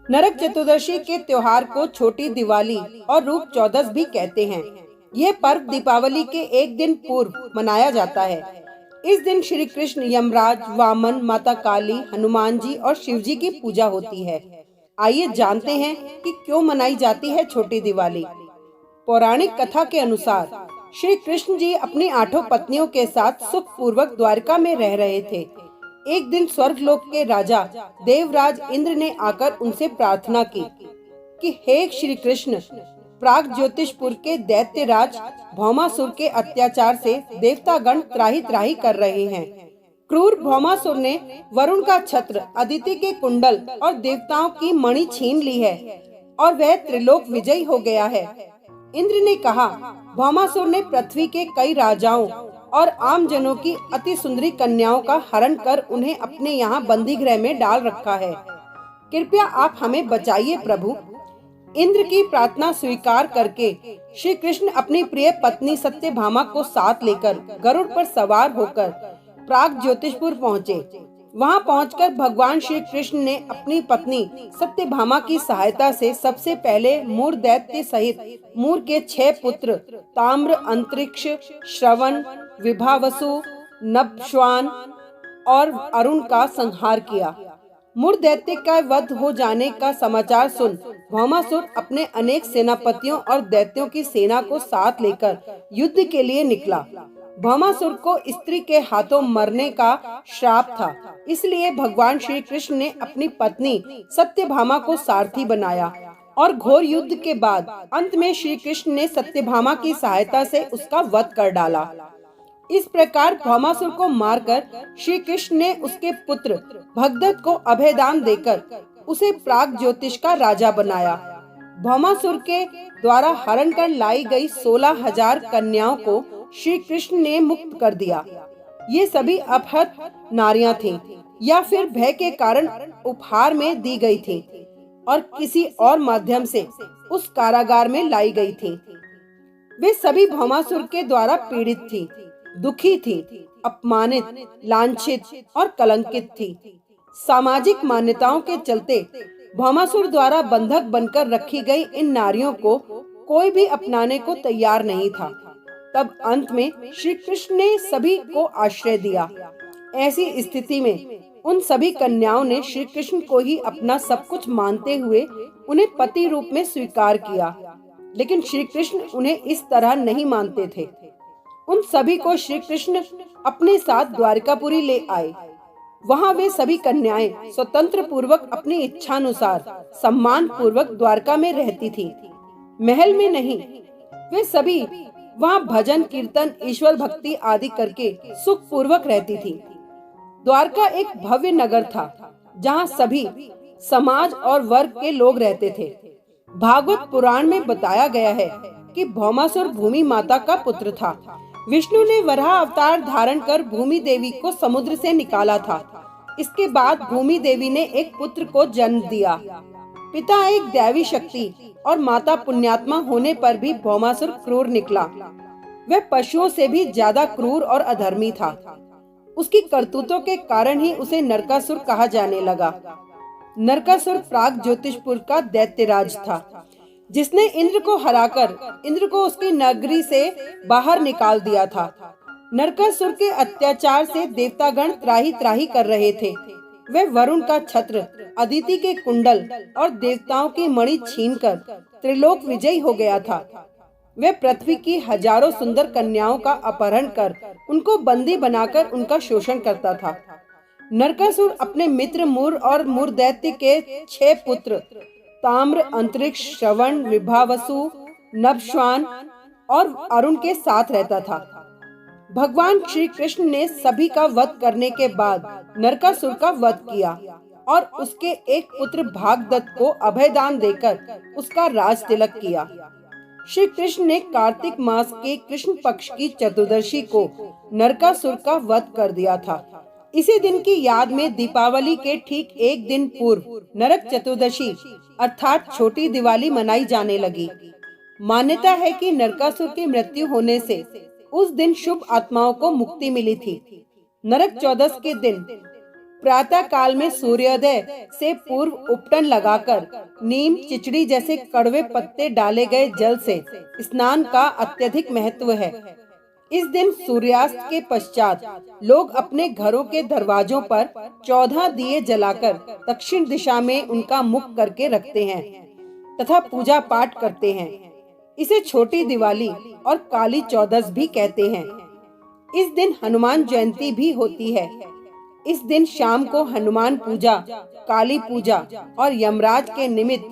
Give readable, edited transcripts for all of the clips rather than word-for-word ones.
नरक चतुर्दशी के त्योहार को छोटी दिवाली और रूप चौदस भी कहते हैं। यह पर्व दीपावली के एक दिन पूर्व मनाया जाता है। इस दिन श्री कृष्ण, यमराज, वामन, माता काली, हनुमान जी और शिव जी की पूजा होती है। आइए जानते हैं कि क्यों मनाई जाती है छोटी दिवाली। पौराणिक कथा के अनुसार श्री कृष्ण जी अपनी 8 पत्नियों के साथ सुख पूर्वक द्वारका में रह रहे थे। एक दिन स्वर्गलोक के राजा देवराज इंद्र ने आकर उनसे प्रार्थना की कि हे श्री कृष्ण, प्राग ज्योतिषपुर के दैत्यराज भौमासुर के अत्याचार से देवतागण त्राही त्राही कर रहे हैं। क्रूर भौमासुर ने वरुण का छत्र, अदिति के कुंडल और देवताओं की मणि छीन ली है और वह त्रिलोक विजयी हो गया है। इंद्र ने कहा, भौमासुर ने पृथ्वी के कई राजाओं और आम जनों की अति सुंदरी कन्याओं का हरण कर उन्हें अपने यहाँ बंदी गृह में डाल रखा है। कृपया आप हमें बचाइए प्रभु। इंद्र की प्रार्थना स्वीकार करके श्री कृष्ण अपनी प्रिय पत्नी सत्यभामा को साथ लेकर गरुड़ पर सवार होकर प्राग ज्योतिषपुर पहुँचे। वहां पहुंचकर भगवान श्री कृष्ण ने अपनी पत्नी सत्यभामा की सहायता से सबसे पहले मूर दैत्य सहित मूर के 6 पुत्र ताम्र, अंतरिक्ष, श्रवण, विभावसु, नभश्वान और अरुण का संहार किया। मूर दैत्य का वध हो जाने का समाचार सुन भौमासुर अपने अनेक सेनापतियों और दैत्यों की सेना को साथ लेकर युद्ध के लिए निकला। भौमासुर को स्त्री के हाथों मरने का श्राप था, इसलिए भगवान श्री कृष्ण ने अपनी पत्नी सत्यभामा को सारथी बनाया और घोर युद्ध के बाद अंत में श्री कृष्ण ने सत्यभामा की सहायता से उसका वध कर डाला। इस प्रकार भौमासुर को मारकर श्री कृष्ण ने उसके पुत्र भगदत्त को अभयदान देकर उसे प्राग ज्योतिष का राजा बनाया। भौमासुर के द्वारा हरण कर लाई गई 16,000 कन्याओं को श्री कृष्ण ने मुक्त कर दिया। ये सभी अपहृत नारियां थीं या फिर भय के कारण उपहार में दी गई थीं और किसी और माध्यम से उस कारागार में लाई गई थीं। वे सभी भौमासुर के द्वारा पीड़ित थीं, दुखी थीं, अपमानित, लांछित और कलंकित थीं। सामाजिक मान्यताओं के चलते भौमासुर द्वारा बंधक बनकर रखी गई इन नारियों को कोई भी अपनाने को तैयार नहीं था। तब अंत में श्री कृष्ण ने सभी को आश्रय दिया। ऐसी स्थिति में उन सभी कन्याओं ने श्री कृष्ण को ही अपना सब कुछ मानते हुए उन्हें पति रूप में स्वीकार किया, लेकिन श्री कृष्ण उन्हें इस तरह नहीं मानते थे। उन सभी को श्री कृष्ण अपने साथ द्वारकापुरी ले आए। वहाँ वे सभी कन्याएं स्वतंत्र पूर्वक अपनी इच्छानुसार सम्मान पूर्वक द्वारका में रहती थीं। महल में नहीं, वे सभी वहाँ भजन, कीर्तन, ईश्वर भक्ति आदि करके सुख पूर्वक रहती थी। द्वारका एक भव्य नगर था जहाँ सभी समाज और वर्ग के लोग रहते थे। भागवत पुराण में बताया गया है कि भौमासुर भूमि माता का पुत्र था। विष्णु ने वराह अवतार धारण कर भूमि देवी को समुद्र से निकाला था। इसके बाद भूमि देवी ने एक पुत्र को जन्म दिया। पिता एक दैवी शक्ति और माता पुण्यात्मा होने पर भी भौमासुर क्रूर निकला। वह पशुओं से भी ज्यादा क्रूर और अधर्मी था। उसकी करतूतों के कारण ही उसे नरकासुर कहा जाने लगा। नरकासुर प्राग ज्योतिषपुर का दैत्यराज था, जिसने इंद्र को हराकर इंद्र को उसकी नगरी से बाहर निकाल दिया था। नरकासुर के अत्याचार से देवतागण त्राही त्राही कर रहे थे। वह वरुण का छत्र, अदिति के कुंडल और देवताओं की मणि छीनकर त्रिलोक विजयी हो गया था। वह पृथ्वी की हजारों सुंदर कन्याओं का अपहरण कर उनको बंदी बनाकर उनका शोषण करता था। नरकासुर अपने मित्र मूर और मूर दैत्य के 6 पुत्र ताम्र, अंतरिक्ष, श्रवण, विभावसु, नभश्वान और अरुण के साथ रहता था। भगवान श्री कृष्ण ने सभी का वध करने के बाद नरकासुर का वध किया और उसके एक पुत्र भागदत्त को अभयदान देकर उसका राज तिलक किया। श्री कृष्ण ने कार्तिक मास के कृष्ण पक्ष की चतुर्दशी को नरकासुर का वध कर दिया था। इसी दिन की याद में दीपावली के ठीक एक दिन पूर्व नरक चतुर्दशी अर्थात छोटी दिवाली मनाई जाने लगी। मान्यता है कि नरकासुर की मृत्यु होने से उस दिन शुभ आत्माओं को मुक्ति मिली थी। नरक चौदस के दिन प्रातः काल में सूर्योदय से पूर्व उपटन लगाकर नीम, चिचड़ी जैसे कड़वे पत्ते डाले गए जल से स्नान का अत्यधिक महत्व है। इस दिन सूर्यास्त के पश्चात लोग अपने घरों के दरवाजों पर 14 दिए जलाकर दक्षिण दिशा में उनका मुख करके रखते हैं तथा पूजा पाठ करते हैं। इसे छोटी दिवाली और काली चौदस भी कहते हैं। इस दिन हनुमान जयंती भी होती है। इस दिन शाम को हनुमान पूजा, काली पूजा और यमराज के निमित्त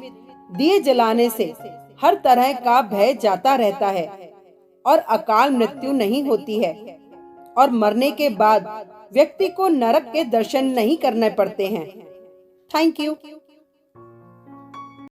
दिए जलाने से हर तरह का भय जाता रहता है और अकाल मृत्यु नहीं होती है और मरने के बाद व्यक्ति को नरक के दर्शन नहीं करने पड़ते हैं। Thank you.